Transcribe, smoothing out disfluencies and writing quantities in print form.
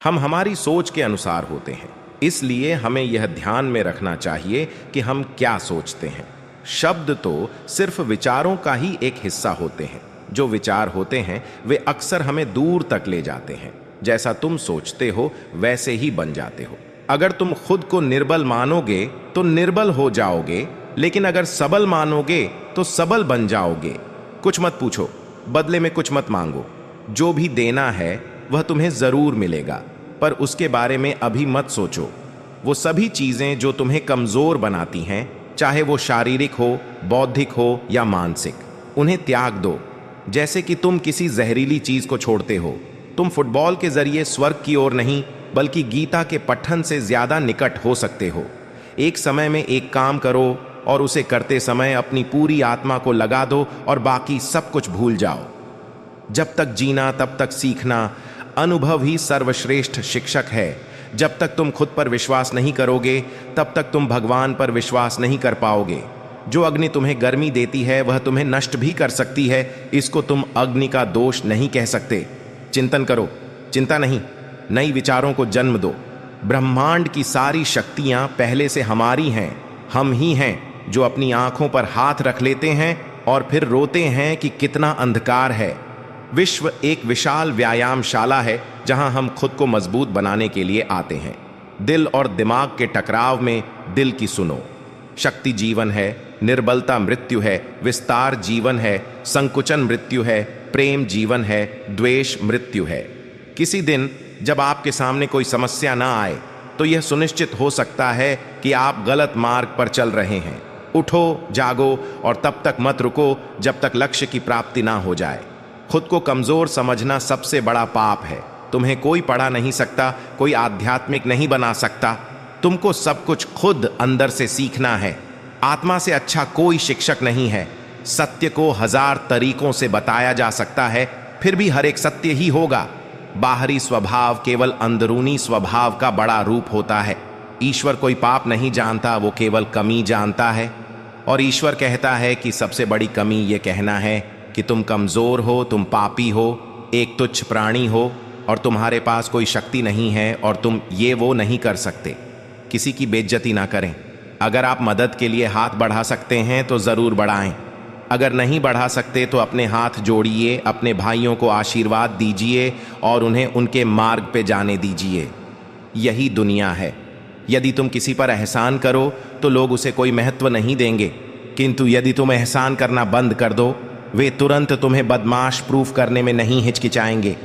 हम हमारी सोच के अनुसार होते हैं, इसलिए हमें यह ध्यान में रखना चाहिए कि हम क्या सोचते हैं। शब्द तो सिर्फ विचारों का ही एक हिस्सा होते हैं। जो विचार होते हैं वे अक्सर हमें दूर तक ले जाते हैं। जैसा तुम सोचते हो वैसे ही बन जाते हो। अगर तुम खुद को निर्बल मानोगे तो निर्बल हो जाओगे, लेकिन अगर सबल मानोगे तो सबल बन जाओगे। कुछ मत पूछो, बदले में कुछ मत मांगो। जो भी देना है वह तुम्हें जरूर मिलेगा, पर उसके बारे में अभी मत सोचो। वो सभी चीजें जो तुम्हें कमजोर बनाती हैं, चाहे वो शारीरिक हो, बौद्धिक हो या मानसिक, उन्हें त्याग दो। जैसे कि तुम किसी जहरीली चीज को छोड़ते हो। तुम फुटबॉल के जरिए स्वर्ग की ओर नहीं, बल्कि गीता के पठन से ज्यादा निकट हो सकते हो। एक समय में एक काम करो और उसे करते समय अपनी पूरी आत्मा को लगा दो और बाकी सब कुछ भूल जाओ। जब तक जीना तब तक सीखना। अनुभव ही सर्वश्रेष्ठ शिक्षक है। जब तक तुम खुद पर विश्वास नहीं करोगे तब तक तुम भगवान पर विश्वास नहीं कर पाओगे। जो अग्नि तुम्हें गर्मी देती है वह तुम्हें नष्ट भी कर सकती है। इसको तुम अग्नि का दोष नहीं कह सकते। चिंतन करो, चिंता नहीं, नई विचारों को जन्म दो। ब्रह्मांड की सारी शक्तियां पहले से हमारी हैं। हम ही हैं जो अपनी आंखों पर हाथ रख लेते हैं और फिर रोते हैं कि कितना अंधकार है। विश्व एक विशाल व्यायामशाला है जहां हम खुद को मजबूत बनाने के लिए आते हैं। दिल और दिमाग के टकराव में दिल की सुनो। शक्ति जीवन है, निर्बलता मृत्यु है, विस्तार जीवन है, संकुचन मृत्यु है, प्रेम जीवन है, द्वेष मृत्यु है। किसी दिन जब आपके सामने कोई समस्या ना आए तो यह सुनिश्चित हो सकता है कि आप गलत मार्ग पर चल रहे हैं। उठो, जागो और तब तक मत रुको जब तक लक्ष्य की प्राप्ति ना हो जाए। खुद को कमजोर समझना सबसे बड़ा पाप है। तुम्हें कोई पढ़ा नहीं सकता, कोई आध्यात्मिक नहीं बना सकता। तुमको सब कुछ खुद अंदर से सीखना है। आत्मा से अच्छा कोई शिक्षक नहीं है। सत्य को 1000 तरीकों से बताया जा सकता है, फिर भी हर एक सत्य ही होगा। बाहरी स्वभाव केवल अंदरूनी स्वभाव का बड़ा रूप होता है। ईश्वर कोई पाप नहीं जानता, वो केवल कमी जानता है। और ईश्वर कहता है कि सबसे बड़ी कमी ये कहना है कि तुम कमजोर हो, तुम पापी हो, एक तुच्छ प्राणी हो और तुम्हारे पास कोई शक्ति नहीं है और तुम ये वो नहीं कर सकते। किसी की बेइज्जती ना करें। अगर आप मदद के लिए हाथ बढ़ा सकते हैं तो जरूर बढ़ाएं। अगर नहीं बढ़ा सकते तो अपने हाथ जोड़िए, अपने भाइयों को आशीर्वाद दीजिए और उन्हें उनके मार्ग पे जाने दीजिए। यही दुनिया है। यदि तुम किसी पर एहसान करो तो लोग उसे कोई महत्व नहीं देंगे, किंतु यदि तुम एहसान करना बंद कर दो, वे तुरंत तुम्हें बदमाश प्रूफ करने में नहीं हिचकिचाएंगे।